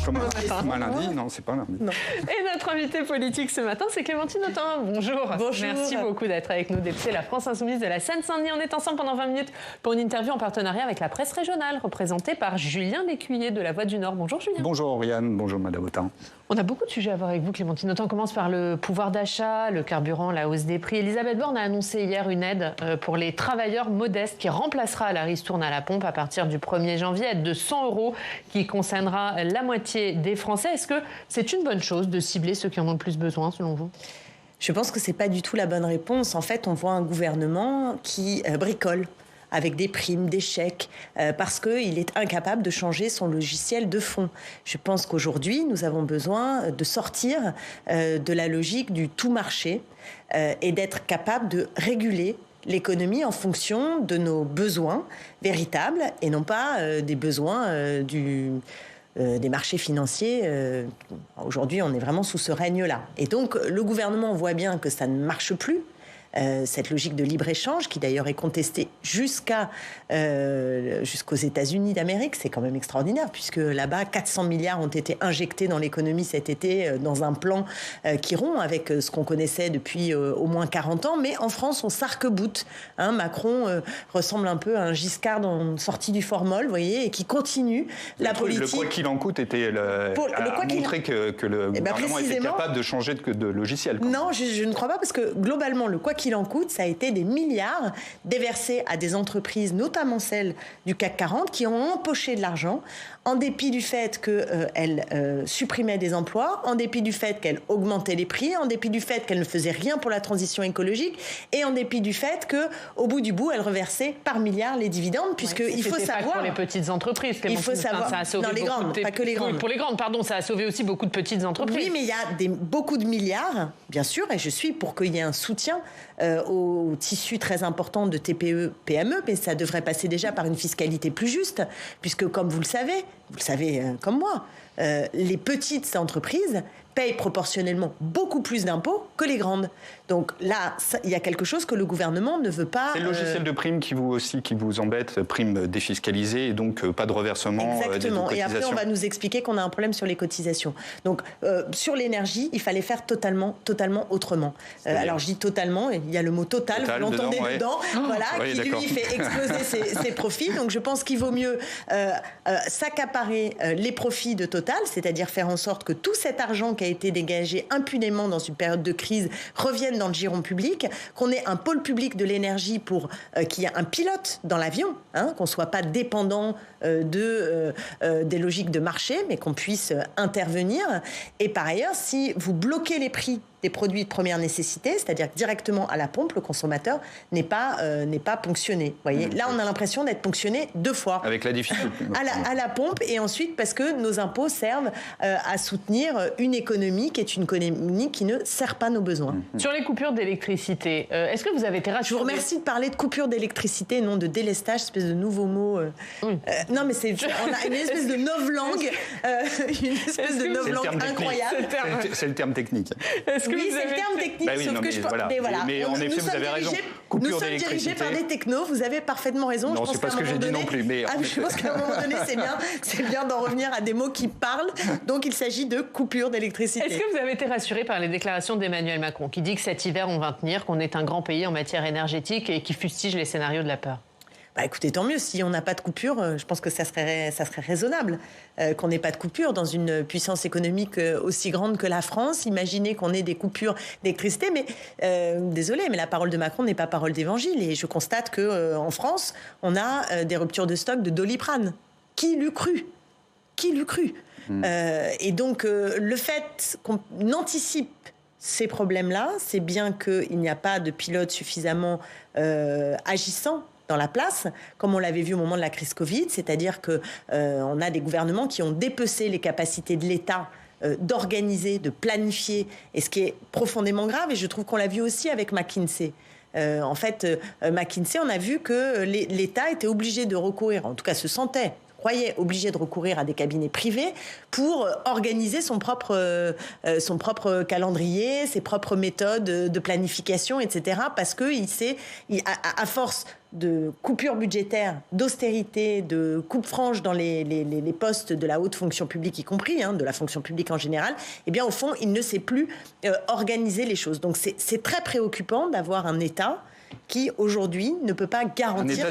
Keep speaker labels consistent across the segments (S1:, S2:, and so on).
S1: Comme un lundi, non, c'est pas un lundi.
S2: Non. Et notre invitée politique ce matin, c'est Clémentine Autain. Bonjour.
S3: Bonjour.
S2: Merci beaucoup d'être avec nous, députée La France Insoumise de la Seine-Saint-Denis. On est ensemble pendant 20 minutes pour une interview en partenariat avec la presse régionale, représentée par Julien Lécuyer de La Voix du Nord. Bonjour Julien.
S1: Bonjour Oriane, bonjour Madame Autain.
S2: On a beaucoup de sujets à voir avec vous, Clémentine Autain. On commence par le pouvoir d'achat, le carburant, la hausse des prix. Elisabeth Borne a annoncé hier une aide pour les travailleurs modestes qui remplacera la ristourne à la pompe à partir du 1er janvier, aide de 100 € qui concernera la moitié des Français. Est-ce que c'est une bonne chose de cibler ceux qui en ont le plus besoin, selon vous ?
S3: Je pense que ce n'est pas du tout la bonne réponse. En fait, on voit un gouvernement qui bricole avec des primes, des chèques, parce qu'il est incapable de changer son logiciel de fond. Je pense qu'aujourd'hui, nous avons besoin de sortir de la logique du tout marché et d'être capable de réguler l'économie en fonction de nos besoins véritables et non pas des besoins des marchés financiers. Aujourd'hui, on est vraiment sous ce règne-là. Et donc, le gouvernement voit bien que ça ne marche plus. Cette logique de libre-échange, qui d'ailleurs est contestée jusqu'aux États-Unis d'Amérique, c'est quand même extraordinaire, puisque là-bas, 400 milliards ont été injectés dans l'économie cet été, dans un plan qui rompt avec ce qu'on connaissait depuis au moins 40 ans. Mais en France, on s'arc-boute. Macron ressemble un peu à un Giscard sorti du formol, vous voyez, et qui continue la politique.
S1: Le quoi qu'il en coûte était montrer que le gouvernement était capable de changer de logiciel.
S3: Non, je ne crois pas, parce que globalement, le quoi qu'il en coûte, ça a été des milliards déversés à des entreprises, notamment celles du CAC 40, qui ont empoché de l'argent, en dépit du fait qu'elles supprimaient des emplois, en dépit du fait qu'elles augmentaient les prix, en dépit du fait qu'elles ne faisaient rien pour la transition écologique, et en dépit du fait qu'au bout du bout, elles reversaient par milliards les dividendes, puisqu'il faut savoir...
S2: Pas pour les petites entreprises,
S3: il faut savoir...
S2: Ça a sauvé
S3: non, les grandes, pas que les grandes.
S2: Oui, pour les grandes, pardon, ça a sauvé aussi beaucoup de petites entreprises.
S3: Oui, mais il y a beaucoup de milliards, bien sûr, et je suis pour qu'il y ait un soutien au tissu très important de TPE, PME, mais ça devrait passer déjà par une fiscalité plus juste, puisque comme vous le savez comme moi, les petites entreprises payent proportionnellement beaucoup plus d'impôts que les grandes. Donc là, il y a quelque chose que le gouvernement ne veut pas...
S1: C'est le logiciel de prime qui vous embête, prime défiscalisée, et donc pas de reversement.
S3: Exactement.
S1: Des
S3: et après, on va nous expliquer qu'on a un problème sur les cotisations. Donc, sur l'énergie, il fallait faire totalement autrement. Alors, je dis totalement, il y a le mot total, vous l'entendez dedans, voilà,
S1: oui,
S3: qui lui fait exploser ses profits. Donc, je pense qu'il vaut mieux s'accaparer les profits de Total, c'est-à-dire faire en sorte que tout cet argent qui a été dégagé impunément dans une période de crise revienne dans le giron public, qu'on ait un pôle public de l'énergie pour qu'il y ait un pilote dans l'avion, qu'on ne soit pas dépendant des logiques de marché, mais qu'on puisse intervenir. Et par ailleurs, si vous bloquez les prix des produits de première nécessité, c'est-à-dire directement à la pompe, le consommateur n'est pas ponctionné. Voyez, là, on a l'impression d'être ponctionné deux fois.
S1: Avec la difficulté.
S3: À la pompe, et ensuite parce que nos impôts servent à soutenir une économie qui est une économie qui ne sert pas nos besoins.
S2: Sur les coupures d'électricité, est-ce que vous avez été rassuré?
S3: Je vous remercie de parler de coupure d'électricité, non de délestage, espèce de nouveau mot. Non, mais on a une espèce de novlangue, incroyable.
S1: C'est le terme technique.
S3: Oui, c'est le terme technique, sauf que
S1: mais en effet, vous avez raison.
S3: Nous sommes dirigés par des technos, vous avez parfaitement raison.
S1: Non, c'est pas ce que j'ai dit non plus. Mais
S3: je pense qu'à un moment donné, c'est bien d'en revenir à des mots qui parlent. Donc, il s'agit de coupure d'électricité.
S2: Est-ce que vous avez été rassuré par les déclarations d'Emmanuel Macron, qui dit que cet hiver, on va tenir, qu'on est un grand pays en matière énergétique et qui fustige les scénarios de la peur?
S3: Écoutez, tant mieux. Si on n'a pas de coupure, je pense que ça serait raisonnable qu'on n'ait pas de coupure dans une puissance économique aussi grande que la France. Imaginez qu'on ait des coupures d'électricité. Mais désolé, mais la parole de Macron n'est pas parole d'évangile. Et je constate qu'en France, on a des ruptures de stock de Doliprane. Qui l'eût cru? Et donc, le fait qu'on anticipe ces problèmes-là, c'est bien qu'il n'y a pas de pilote suffisamment agissant dans la place, comme on l'avait vu au moment de la crise Covid, c'est-à-dire qu'on a des gouvernements qui ont dépecé les capacités de l'État d'organiser, de planifier, et ce qui est profondément grave, et je trouve qu'on l'a vu aussi avec McKinsey. McKinsey, on a vu que l'État était obligé de recourir, en tout cas se sentait croyais, obligé de recourir à des cabinets privés pour organiser son propre calendrier, ses propres méthodes de planification, etc. Parce que à force de coupures budgétaires, d'austérité, de coupes franches dans les postes de la haute fonction publique y compris, de la fonction publique en général, eh bien au fond, il ne sait plus organiser les choses. Donc c'est très préoccupant d'avoir un État qui, aujourd'hui, ne peut pas garantir...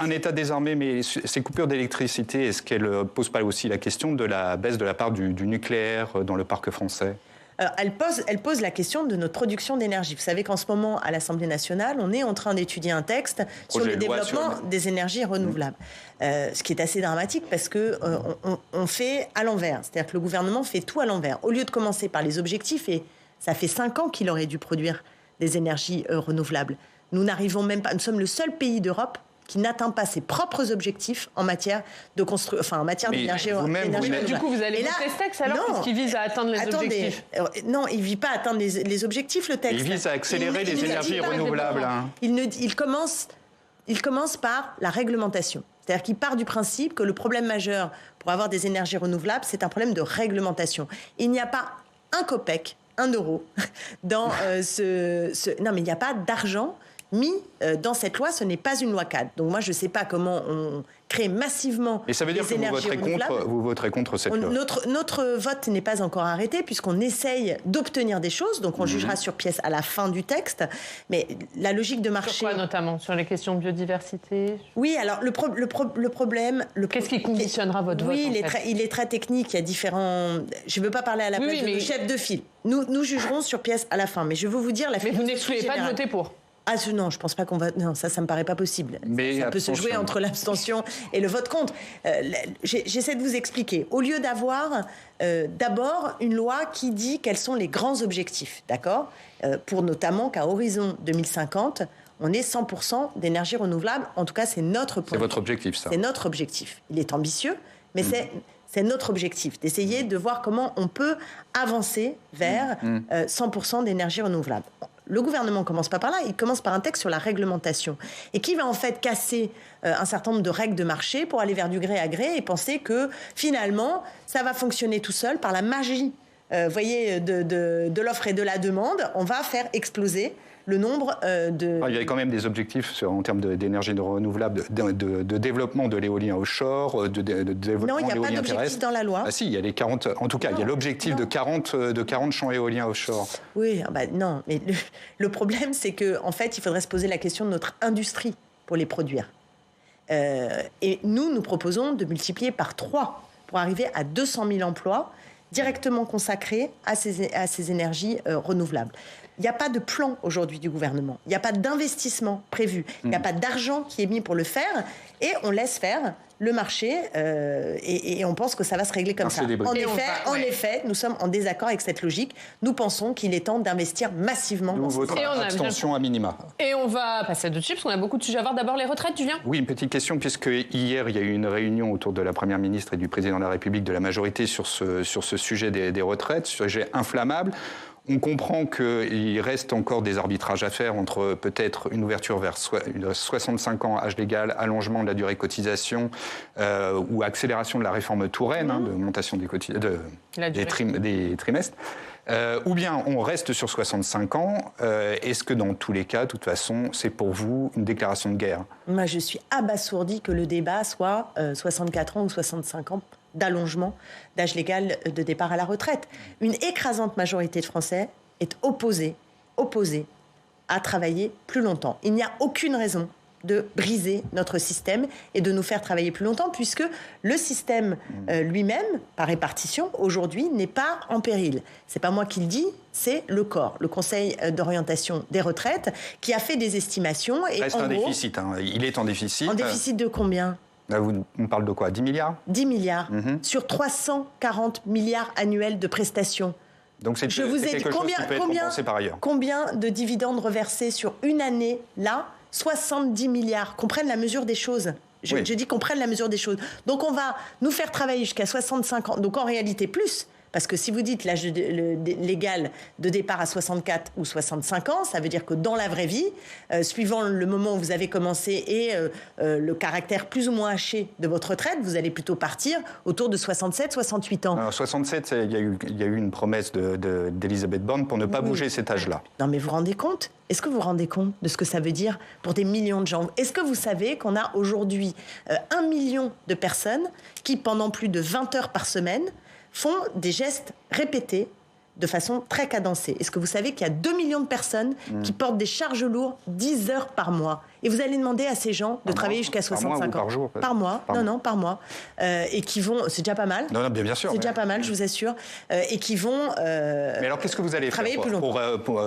S1: Un État désarmé, mais ces coupures d'électricité, est-ce qu'elles ne posent pas aussi la question de la baisse de la part du nucléaire dans le parc français ?
S3: Elle pose la question de notre production d'énergie. Vous savez qu'en ce moment, à l'Assemblée nationale, on est en train d'étudier un texte sur le développement des énergies renouvelables. Ce qui est assez dramatique parce qu'on fait à l'envers. C'est-à-dire que le gouvernement fait tout à l'envers. Au lieu de commencer par les objectifs, et ça fait 5 ans qu'il aurait dû produire des énergies renouvelables. Nous n'arrivons même pas. Nous sommes le seul pays d'Europe qui n'atteint pas ses propres objectifs en matière d'énergie renouvelable.
S2: Du coup, vous allez voter ce texte alors, puisqu'il vise à atteindre les objectifs.
S3: Non, il ne vise pas à atteindre les objectifs, le texte.
S1: Il vise à accélérer les énergies renouvelables.
S3: Il commence par la réglementation. C'est-à-dire qu'il part du principe que le problème majeur pour avoir des énergies renouvelables, c'est un problème de réglementation. Il n'y a pas un copec, 1 euro dans Non, mais il n'y a pas d'argent mis dans cette loi. Ce n'est pas une loi cadre. Donc moi, je ne sais pas comment on crée massivement
S1: et ça veut dire que vous voterez contre cette loi.
S3: Notre vote n'est pas encore arrêté puisqu'on essaye d'obtenir des choses. Donc on jugera sur pièce à la fin du texte. Mais la logique de marché...
S2: Sur quoi notamment ? Sur les questions de biodiversité ?
S3: Oui, alors le problème...
S2: Qu'est-ce qui conditionnera votre vote ?
S3: Oui, il est très technique. Il y a différents... Je ne veux pas parler à la place de chef de file. Nous jugerons sur pièce à la fin. Mais je veux vous dire...
S2: Mais vous n'excluez pas de voter pour ?
S3: Non, je pense pas qu'on va... Non, ça me paraît pas possible. Mais ça peut se jouer entre l'abstention et le vote contre. J'essaie de vous expliquer. Au lieu d'avoir d'abord une loi qui dit quels sont les grands objectifs, d'accord ? Pour notamment qu'à horizon 2050, on ait 100% d'énergie renouvelable. En tout cas, c'est notre point.
S1: C'est votre objectif, ça ?
S3: C'est notre objectif. Il est ambitieux, mais c'est notre objectif, d'essayer de voir comment on peut avancer vers 100% d'énergie renouvelable. Le gouvernement ne commence pas par là, il commence par un texte sur la réglementation et qui va en fait casser un certain nombre de règles de marché pour aller vers du gré à gré et penser que finalement ça va fonctionner tout seul par la magie de l'offre et de la demande. On va faire exploser le nombre de...
S1: Il y a quand même des objectifs en termes d'énergie renouvelable, de développement de l'éolien offshore, de développement de l'éolien terrestre.
S3: Non, il n'y a pas d'objectif dans la loi.
S1: Ah si, il y a les 40... En tout cas, il y a l'objectif de 40 champs éoliens offshore.
S3: Oui, non, mais le problème, c'est qu'en fait, il faudrait se poser la question de notre industrie pour les produire. Et nous proposons de multiplier par 3 pour arriver à 200 000 emplois directement consacrés à ces énergies renouvelables. Il n'y a pas de plan aujourd'hui du gouvernement. Il n'y a pas d'investissement prévu. Il n'y a pas d'argent qui est mis pour le faire. Et on laisse faire le marché et on pense que ça va se régler comme ça. En effet, nous sommes en désaccord avec cette logique. Nous pensons qu'il est temps d'investir massivement dans ce
S1: votre abstention à minima.
S2: Et on va passer à d'autres sujets parce qu'on a beaucoup de sujets à voir. D'abord les retraites, Julien ?
S1: Oui, une petite question puisque hier, il y a eu une réunion autour de la Première ministre et du Président de la République de la majorité sur ce sujet des retraites, sujet inflammable. On comprend qu'il reste encore des arbitrages à faire entre peut-être une ouverture vers 65 ans, âge légal, allongement de la durée de cotisation ou accélération de la réforme Touraine, de montation des trimestres. Ou bien on reste sur 65 ans. Est-ce que dans tous les cas, de toute façon, c'est pour vous une déclaration de guerre ?
S3: Moi, je suis abasourdie que le débat soit 64 ans ou 65 ans d'allongement d'âge légal de départ à la retraite. Une écrasante majorité de Français est opposée à travailler plus longtemps. Il n'y a aucune raison de briser notre système et de nous faire travailler plus longtemps, puisque le système lui-même, par répartition, aujourd'hui, n'est pas en péril. C'est pas moi qui le dis, c'est le COR, le Conseil d'orientation des retraites, qui a fait des estimations.
S1: Et reste un déficit, il est en déficit.
S3: En déficit de combien ?
S1: On parle de quoi ? 10 milliards ?
S3: 10 milliards sur 340 milliards annuels de prestations.
S1: Donc c'est quelque chose qui peut être compensé par ailleurs.
S3: Combien de dividendes reversés sur une année, là ? 70 milliards. Qu'on prenne la mesure des choses. Je dis qu'on prenne la mesure des choses. Donc on va nous faire travailler jusqu'à 65 ans. Donc en réalité plus, Parce que si vous dites l'âge légal de départ à 64 ou 65 ans, ça veut dire que dans la vraie vie, suivant le moment où vous avez commencé et le caractère plus ou moins haché de votre retraite, vous allez plutôt partir autour de 67, 68 ans.
S1: Alors 67, il y a eu une promesse d'Elisabeth Borne pour ne pas bouger cet âge-là.
S3: Non mais vous vous rendez compte ? Est-ce que vous vous rendez compte de ce que ça veut dire pour des millions de gens ? Est-ce que vous savez qu'on a aujourd'hui 1 million de personnes qui, pendant plus de 20 heures par semaine, font des gestes répétés de façon très cadencée? Est-ce que vous savez qu'il y a 2 millions de personnes qui portent des charges lourdes 10 heures par mois? Et vous allez demander à ces gens de travailler jusqu'à 65 ans.
S1: Par jour?
S3: Par mois. Non, par mois. Et qui vont... C'est déjà pas mal.
S1: Non, bien sûr.
S3: C'est déjà pas mal, je vous assure. Et qui vont...
S1: Mais alors, qu'est-ce que vous allez faire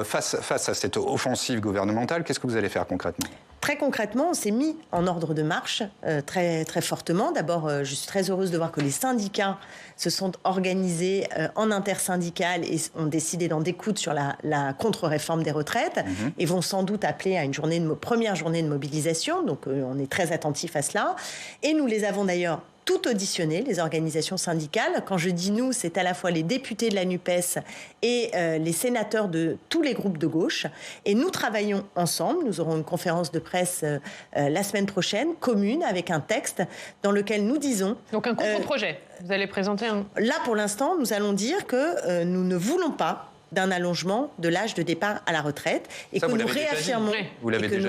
S1: face à cette offensive gouvernementale? Qu'est-ce que vous allez faire concrètement?
S3: Très concrètement, on s'est mis en ordre de marche très, très fortement. D'abord, je suis très heureuse de voir que les syndicats se sont organisés en intersyndical et ont décidé d'en découdre sur la contre-réforme des retraites et vont sans doute appeler à une première journée de mobilisation. Donc, on est très attentifs à cela. Et nous les avons d'ailleurs tout auditionné, les organisations syndicales. Quand je dis nous, c'est à la fois les députés de la NUPES et les sénateurs de tous les groupes de gauche. Et nous travaillons ensemble. Nous aurons une conférence de presse la semaine prochaine, commune, avec un texte dans lequel nous disons...
S2: Donc un contre-projet. Vous allez présenter un...
S3: Là, pour l'instant, nous allons dire que nous ne voulons pas d'un allongement de l'âge de départ à la retraite et que nous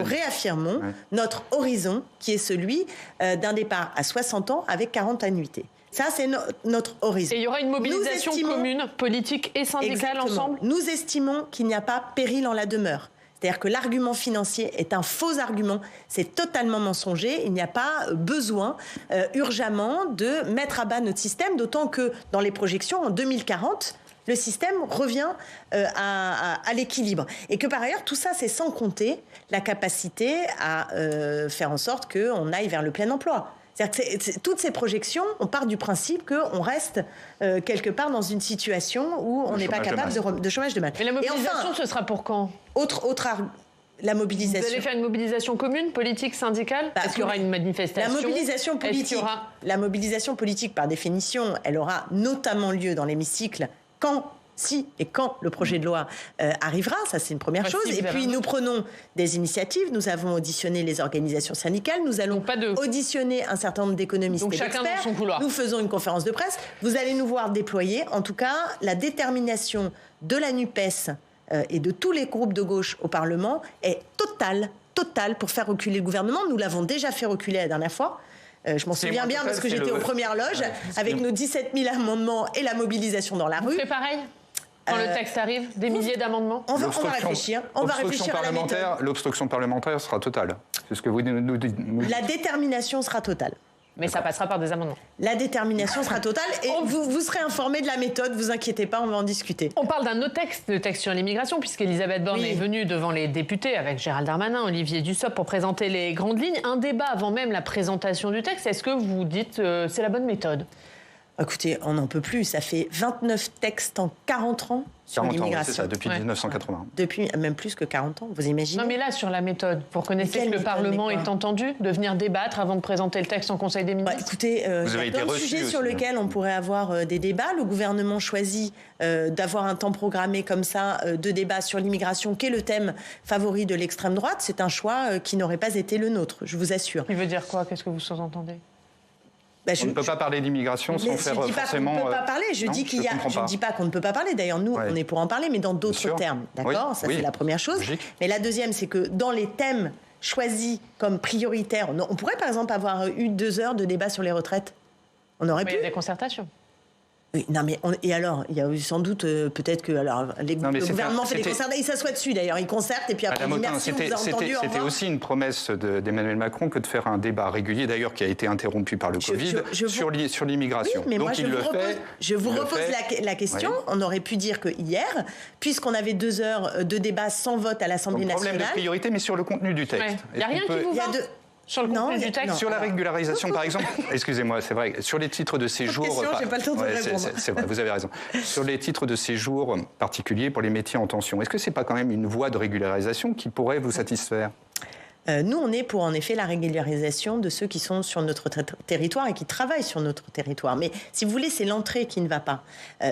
S3: réaffirmons notre horizon qui est celui d'un départ à 60 ans avec 40 annuités. Ça, c'est notre horizon.
S2: Et il y aura une mobilisation commune, politique et syndicale ensemble?
S3: Nous estimons qu'il n'y a pas péril en la demeure. C'est-à-dire que l'argument financier est un faux argument. C'est totalement mensonger. Il n'y a pas besoin urgemment de mettre à bas notre système, d'autant que dans les projections, en 2040... le système revient à l'équilibre. Et que par ailleurs, tout ça, c'est sans compter la capacité à faire en sorte qu'on aille vers le plein emploi. C'est-à-dire que toutes ces projections, on part du principe qu'on reste quelque part dans une situation où on n'est pas capable de chômage de masse.
S2: Mais la mobilisation, ce sera pour quand?
S3: La mobilisation.
S2: Vous allez faire une mobilisation commune, politique, syndicale? Est-ce qu'il y aura une manifestation?
S3: La mobilisation politique, par définition, elle aura notamment lieu dans l'hémicycle quand le projet de loi arrivera, ça c'est une première chose. Et puis nous prenons des initiatives, nous avons auditionné les organisations syndicales, nous allons auditionner un certain nombre d'économistes et d'experts.
S2: Chacun dans son couloir.
S3: Nous faisons une conférence de presse, vous allez nous voir déployer, en tout cas, la détermination de la NUPES et de tous les groupes de gauche au Parlement est totale pour faire reculer le gouvernement. Nous l'avons déjà fait reculer la dernière fois. Je m'en souviens bien parce que j'étais aux premières loges avec nos 17 000 amendements et la mobilisation dans la rue.
S2: Vous faites pareil quand le texte arrive, des milliers d'amendements?
S3: On va réfléchir. À la méthode.
S1: L'obstruction parlementaire sera totale. C'est ce que vous nous dites.
S3: La détermination sera totale.
S2: Mais ça passera par des amendements.
S3: La détermination sera totale et vous serez informés de la méthode, vous inquiétez pas, on va en discuter.
S2: On parle d'un autre texte, le texte sur l'immigration, puisqu'Elisabeth Borne est venue devant les députés avec Gérald Darmanin, Olivier Dussopt pour présenter les grandes lignes. Un débat avant même la présentation du texte, est-ce que vous dites c'est la bonne méthode?
S3: Écoutez, on n'en peut plus. Ça fait 29 textes en 40 ans sur l'immigration.
S1: C'est ça, depuis 1980.
S3: Depuis même plus que 40 ans, vous imaginez?
S2: Non, mais là, sur la méthode, vous reconnaissez que le Parlement est entendu de venir débattre avant de présenter le texte en Conseil des ministres?
S3: Écoutez, il y a plein de sujets sur lesquels on pourrait avoir des débats. Le gouvernement choisit d'avoir un temps programmé comme ça de débat sur l'immigration, qui est le thème favori de l'extrême droite. C'est un choix qui n'aurait pas été le nôtre, je vous assure.
S2: Il veut dire quoi? Qu'est-ce que vous sous-entendez?
S1: On ne peut pas parler d'immigration sans faire forcément...
S3: Je ne dis pas qu'on ne peut pas parler, je ne dis pas qu'on ne peut pas parler. D'ailleurs, nous, on est pour en parler, mais dans d'autres termes. D'accord? Ça, c'est la première chose.
S1: Logique.
S3: Mais la deuxième, c'est que dans les thèmes choisis comme prioritaires, on pourrait par exemple avoir eu 2 heures de débat sur les retraites. On aurait pu.
S2: Il y a des concertations.
S3: Oui, non mais et alors il y a eu sans doute peut-être que le gouvernement fait des concerts, il s'assoit dessus d'ailleurs, il concerte et puis après il dit merci, on vous a entendu,
S1: c'était aussi une promesse d'Emmanuel Macron que de faire un débat régulier d'ailleurs qui a été interrompu par le Covid sur l'immigration.
S3: Oui, mais donc je vous repose la question. On aurait pu dire que hier, puisqu'on avait 2 heures de débat sans vote à l'Assemblée nationale.
S1: Problème de priorité, mais sur le contenu du texte.
S2: Il n'y a rien qui vous va sur le contenu du texte.
S1: Sur la régularisation, par exemple, excusez-moi, c'est vrai, sur les titres de séjour...
S3: j'ai pas le temps de répondre.
S1: C'est vrai, vous avez raison. Sur les titres de séjour particuliers pour les métiers en tension, est-ce que c'est pas quand même une voie de régularisation qui pourrait vous satisfaire?
S3: Nous, on est pour, en effet, la régularisation de ceux qui sont sur notre territoire et qui travaillent sur notre territoire. Mais si vous voulez, c'est l'entrée qui ne va pas.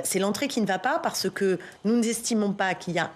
S3: C'est l'entrée qui ne va pas parce que nous n'estimons pas qu'il y a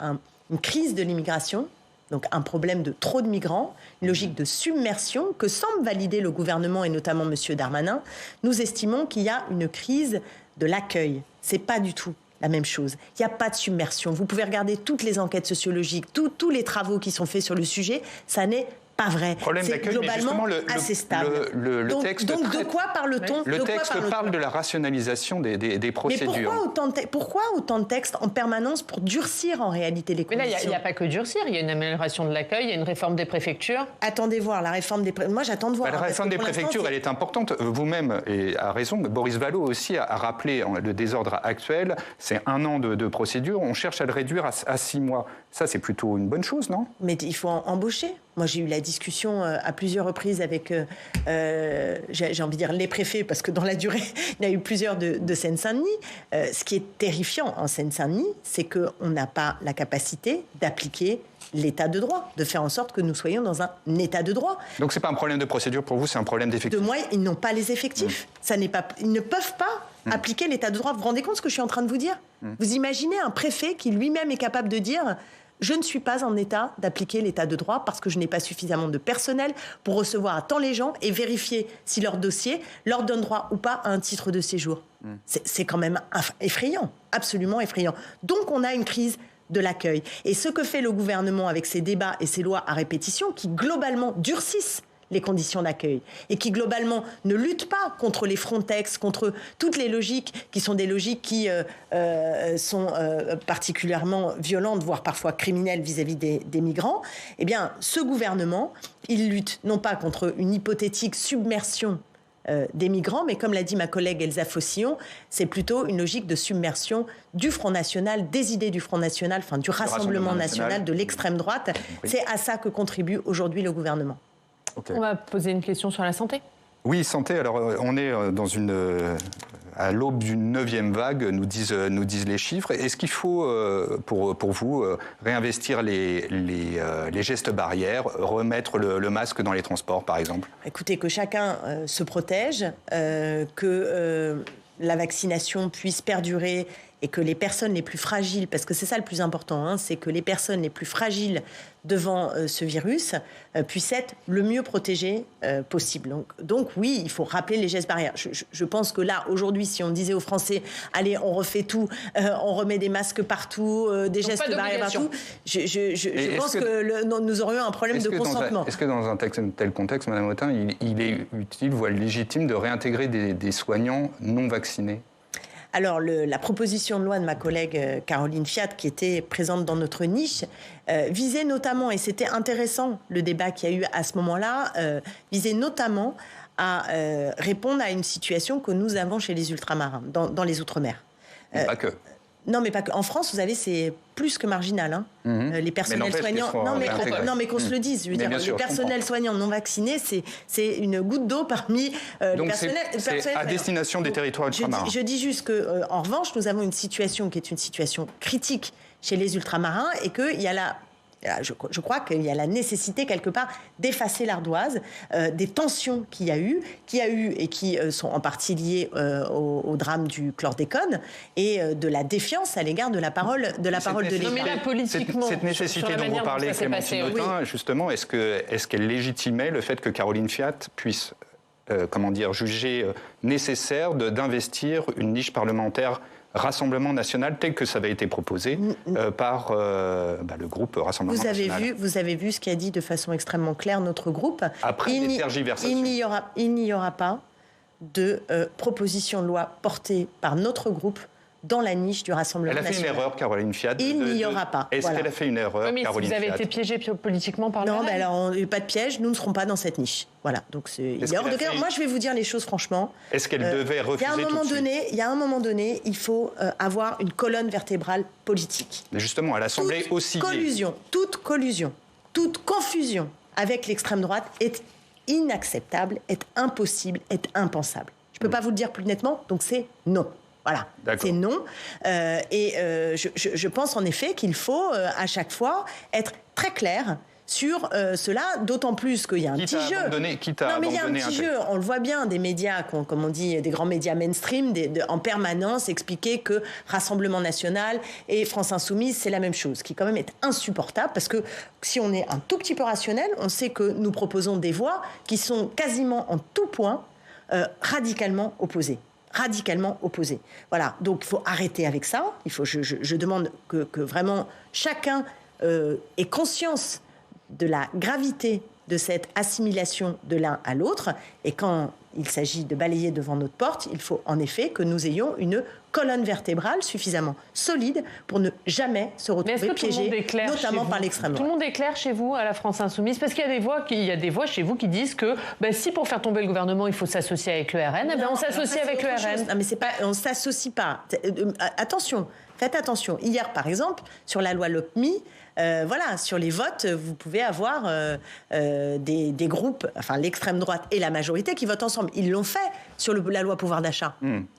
S3: une crise de l'immigration, donc un problème de trop de migrants, une logique de submersion que semble valider le gouvernement et notamment M. Darmanin. Nous estimons qu'il y a une crise de l'accueil. C'est pas du tout la même chose. Il n'y a pas de submersion. Vous pouvez regarder toutes les enquêtes sociologiques, tous les travaux qui sont faits sur le sujet, ça n'est pas vrai.
S1: C'est globalement
S3: assez stable.
S1: Le texte
S3: donc de quoi parle-t-on?
S1: Le texte parle de la rationalisation des procédures.
S3: Mais pourquoi autant de textes en permanence pour durcir en réalité les conditions?
S2: Mais là, il n'y a pas que durcir, il y a une amélioration de l'accueil, il y a une réforme des préfectures.
S3: Attendez voir, la réforme des préfectures. Moi, j'attends de voir.
S1: La réforme des préfectures, elle est importante. Vous-même, et a raison, Boris Vallaud aussi a rappelé le désordre actuel. C'est 1 an de procédure. On cherche à le réduire à 6 mois. Ça, c'est plutôt une bonne chose, non?
S3: Mais il faut embaucher. Moi, j'ai eu la discussion à plusieurs reprises avec, j'ai envie de dire, les préfets, parce que dans la durée, il y a eu plusieurs de Seine-Saint-Denis. Ce qui est terrifiant en Seine-Saint-Denis, c'est qu'on n'a pas la capacité d'appliquer l'état de droit, de faire en sorte que nous soyons dans un état de droit.
S1: Donc, ce n'est pas un problème de procédure pour vous, c'est un problème d'effectifs?
S3: De moyens, ils n'ont pas les effectifs. Ils ne peuvent pas appliquer l'état de droit. Vous vous rendez compte ce que je suis en train de vous dire? Vous imaginez un préfet qui lui-même est capable de dire... Je ne suis pas en état d'appliquer l'état de droit parce que je n'ai pas suffisamment de personnel pour recevoir à temps les gens et vérifier si leur dossier leur donne droit ou pas à un titre de séjour. C'est quand même effrayant, absolument effrayant. Donc on a une crise de l'accueil. Et ce que fait le gouvernement avec ses débats et ses lois à répétition qui globalement durcissent les conditions d'accueil et qui globalement ne luttent pas contre les Frontex, contre toutes les logiques qui sont des logiques qui sont particulièrement violentes, voire parfois criminelles vis-à-vis des migrants, eh bien ce gouvernement, il lutte non pas contre une hypothétique submersion des migrants, mais comme l'a dit ma collègue Elsa Fossillon, c'est plutôt une logique de submersion du Front National, des idées du Front National, enfin du Rassemblement national, de l'extrême droite. Oui. C'est à ça que contribue aujourd'hui le gouvernement.
S2: Okay. On va poser une question sur la santé.
S1: Oui, santé. Alors, on est à l'aube d'une 9e vague, nous disent les chiffres. Est-ce qu'il faut, pour vous, réinvestir les gestes barrières, remettre le masque dans les transports, par exemple?
S3: Écoutez, que chacun se protège, que la vaccination puisse perdurer et que les personnes les plus fragiles, parce que c'est ça le plus important, c'est que les personnes les plus fragiles devant ce virus puissent être le mieux protégées possible. Donc oui, il faut rappeler les gestes barrières. Je pense que là, aujourd'hui, si on disait aux Français, allez, on refait tout, on remet des masques partout, des gestes barrières partout, je pense que nous aurions un problème de consentement.
S1: Est-ce que dans un tel contexte, Madame Autain, il est utile, voire légitime de réintégrer des soignants non vaccinés?
S3: Alors, la proposition de loi de ma collègue Caroline Fiat, qui était présente dans notre niche, visait notamment, et c'était intéressant le débat qu'il y a eu à ce moment-là, visait notamment à répondre à une situation que nous avons chez les ultramarins, dans les Outre-mer.
S1: Pas que.
S3: Non, mais pas que. En France, vous savez, c'est plus que marginal. Hein. Les personnels soignants. Non, mais qu'on se le dise. Je veux dire, les personnels soignants non vaccinés, c'est une goutte d'eau parmi les personnels.
S1: C'est à destination des territoires ultramarins.
S3: Je dis juste que, en revanche, nous avons une situation qui est une situation critique chez les ultramarins et qu'il y a je crois qu'il y a la nécessité quelque part d'effacer l'ardoise des tensions qu'il y a eu et qui sont en partie liées au drame du chlordécone et de la défiance à l'égard de la parole de l'État.
S2: Non, mais là, politiquement,
S1: cette nécessité dont vous parlez, Clémentine Autain, justement, est-ce qu'elle légitimait le fait que Caroline Fiat puisse juger nécessaire d'investir une niche parlementaire Rassemblement national tel que ça avait été proposé par le groupe Rassemblement national.
S3: Vous avez vu ce qu'a dit de façon extrêmement claire notre groupe.
S1: Après des tergiversations.
S3: Il n'y aura pas de proposition de loi portée par notre groupe dans la niche du Rassemblement national.
S1: Elle a fait une erreur, Caroline Fiat.
S3: Il n'y aura pas.
S1: Est-ce qu'elle a fait une erreur, Caroline Fiat?
S2: Vous avez été piégé politiquement par le
S3: Non, mais alors, il n'y a pas de piège, nous ne serons pas dans cette niche. Voilà, donc il est hors de question. Moi, je vais vous dire les choses franchement.
S1: Est-ce qu'elle devait refuser tout de suite?
S3: Il y a un moment donné, il faut avoir une colonne vertébrale politique.
S1: Mais justement, à l'Assemblée aussi.
S3: Toute collusion, toute confusion avec l'extrême droite est inacceptable, est impossible, est impensable. Je ne peux pas vous le dire plus nettement, donc c'est non. Voilà, c'est non. Je pense en effet qu'il faut à chaque fois être très clair sur cela, d'autant plus qu'il y a un petit jeu.
S1: Non,
S3: mais il y a un petit jeu. On le voit bien, des médias, comme on dit, des grands médias mainstream, en permanence expliquer que Rassemblement National et France Insoumise, c'est la même chose, qui quand même est insupportable, parce que si on est un tout petit peu rationnel, on sait que nous proposons des voix qui sont quasiment en tout point radicalement opposées. Radicalement opposées. Voilà, donc il faut arrêter avec ça. Je demande que vraiment chacun ait conscience de la gravité de cette assimilation de l'un à l'autre. Et quand il s'agit de balayer devant notre porte, il faut en effet que nous ayons une colonne vertébrale suffisamment solide pour ne jamais se retrouver piégés, notamment par l'extrême droite.
S2: Tout le monde est clair chez vous, à la France Insoumise, parce qu'il y a des voix chez vous qui disent que si pour faire tomber le gouvernement, il faut s'associer avec le RN, on s'associe avec le RN.
S3: Non, mais on ne s'associe pas. Attention, faites attention. Hier, par exemple, sur la loi LOPMI, sur les votes, vous pouvez avoir des groupes, enfin l'extrême droite et la majorité qui votent ensemble. Ils l'ont fait sur la loi pouvoir d'achat.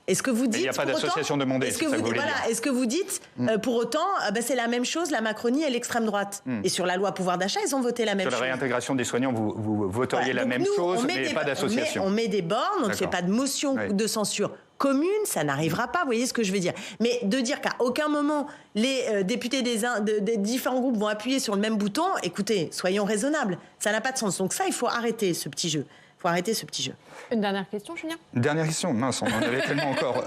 S3: Est-ce que vous dites...
S1: Il n'y a pas d'association demandée, c'est ça que vous voulez dire.
S3: Est-ce que vous dites, pour autant, c'est la même chose, la Macronie et l'extrême droite. Et sur la loi pouvoir d'achat, ils ont voté la même chose.
S1: Sur la réintégration des soignants, vous voteriez la même chose, mais pas d'association.
S3: On met des bornes, on ne fait pas de motion de censure commune, ça n'arrivera pas, vous voyez ce que je veux dire. Mais de dire qu'à aucun moment, les députés des différents groupes vont appuyer sur le même bouton, écoutez, soyons raisonnables, ça n'a pas de sens. Donc ça, il faut arrêter ce petit jeu.
S2: Une dernière question, Julien ?
S1: Une dernière question, mince, on en avait tellement encore.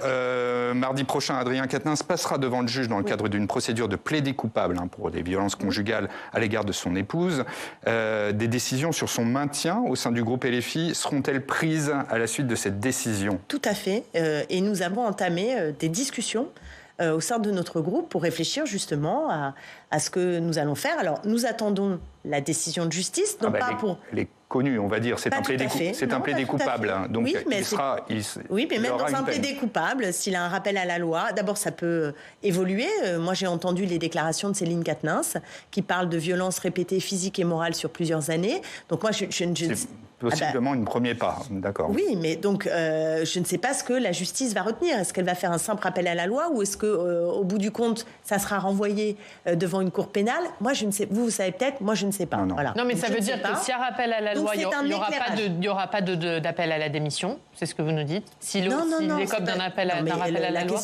S1: Mardi prochain, Adrien Quatennens passera devant le juge dans le cadre d'une procédure de plaidé coupable pour des violences conjugales à l'égard de son épouse. Des décisions sur son maintien au sein du groupe LFI seront-elles prises à la suite de cette décision ?
S3: Tout à fait. Et nous avons entamé des discussions au sein de notre groupe pour réfléchir justement à ce que nous allons faire. Alors, nous attendons la décision de justice,
S1: Elle est connue, on va dire. C'est un plaidé coupable. Donc,
S3: oui, mais même dans un plaidé coupable, s'il a un rappel à la loi, d'abord, ça peut évoluer. Moi, j'ai entendu les déclarations de Céline Quatennens qui parle de violences répétées physiques et morales sur plusieurs années. Donc, moi,
S1: possiblement une premier pas, d'accord.
S3: Oui, mais donc je ne sais pas ce que la justice va retenir. Est-ce qu'elle va faire un simple rappel à la loi ou est-ce qu'au bout du compte, ça sera renvoyé devant une cour pénale ? Moi, je ne sais. Vous savez peut-être. Moi, je ne sais pas.
S2: Non.
S3: Voilà.
S2: Non, mais ça veut dire que s'il y a rappel à la loi, il n'y aura pas d'appel à la démission. C'est ce que vous nous dites. S'il écope d'un rappel à la loi.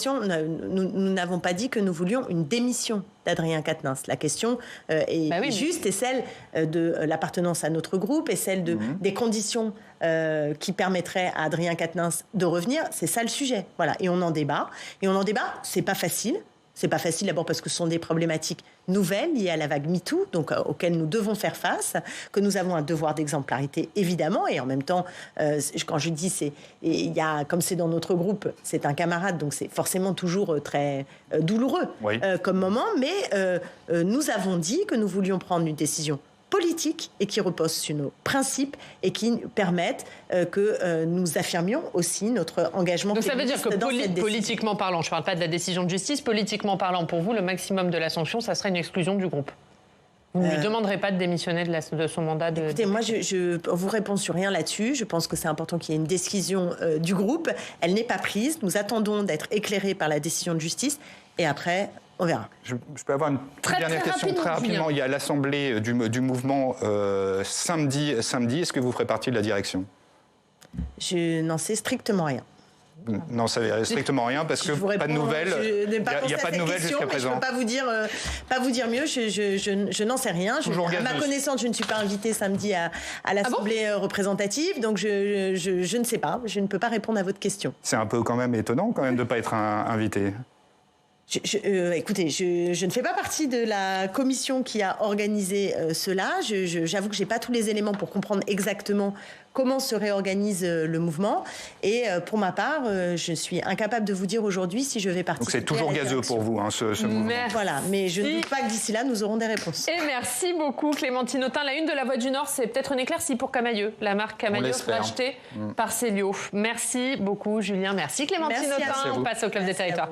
S3: Nous n'avons pas dit que nous voulions une démission d'Adrien Quatennens. La question est juste, et celle de l'appartenance à notre groupe et celle des conditions qui permettraient à Adrien Quatennens de revenir. C'est ça le sujet. Voilà. Et on en débat. C'est pas facile. C'est pas facile d'abord parce que ce sont des problématiques nouvelles liées à la vague MeToo, donc auxquelles nous devons faire face, que nous avons un devoir d'exemplarité évidemment, et en même temps, quand je dis comme c'est dans notre groupe, c'est un camarade, donc c'est forcément toujours très douloureux comme moment, mais nous avons dit que nous voulions prendre une décision politique et qui repose sur nos principes et qui permettent que nous affirmions aussi notre engagement.
S2: Donc ça veut dire que politiquement parlant, je ne parle pas de la décision de justice, politiquement parlant, pour vous, le maximum de la sanction, ça serait une exclusion du groupe. Vous ne lui demanderez pas de démissionner de son mandat
S3: Écoutez, moi, je vous réponds sur rien là-dessus. Je pense que c'est important qu'il y ait une décision du groupe. Elle n'est pas prise. Nous attendons d'être éclairés par la décision de justice. Et après, on verra.
S1: Je peux avoir une dernière question très rapidement. Il y a l'assemblée du mouvement samedi. Est-ce que vous ferez partie de la direction ?
S3: Je n'en sais strictement rien.
S1: Non, ça ne strictement rien parce que pas de nouvelles. Il n'y a pas de nouvelles jusqu'à présent.
S3: Je ne peux pas vous dire mieux. Je n'en sais rien. À ma connaissance, je ne suis pas invitée samedi à l'Assemblée représentative, donc je ne sais pas. Je ne peux pas répondre à votre question.
S1: C'est un peu quand même étonnant de ne pas être invité.
S3: Écoutez, je ne fais pas partie de la commission qui a organisé cela. J'avoue que je n'ai pas tous les éléments pour comprendre exactement comment se réorganise le mouvement. Et pour ma part, je suis incapable de vous dire aujourd'hui si je vais participer.
S1: Donc c'est toujours gazeux pour vous, ce mouvement.
S3: Voilà, mais je ne doute pas que d'ici là, nous aurons des réponses.
S2: Et merci beaucoup, Clémentine Autain. La une de La Voix du Nord, c'est peut-être une éclaircie pour Camaïeu. La marque Camaïeu sera achetée par Célio. Merci beaucoup, Julien. Merci, Clémentine Autain. On passe au Club des Territoires.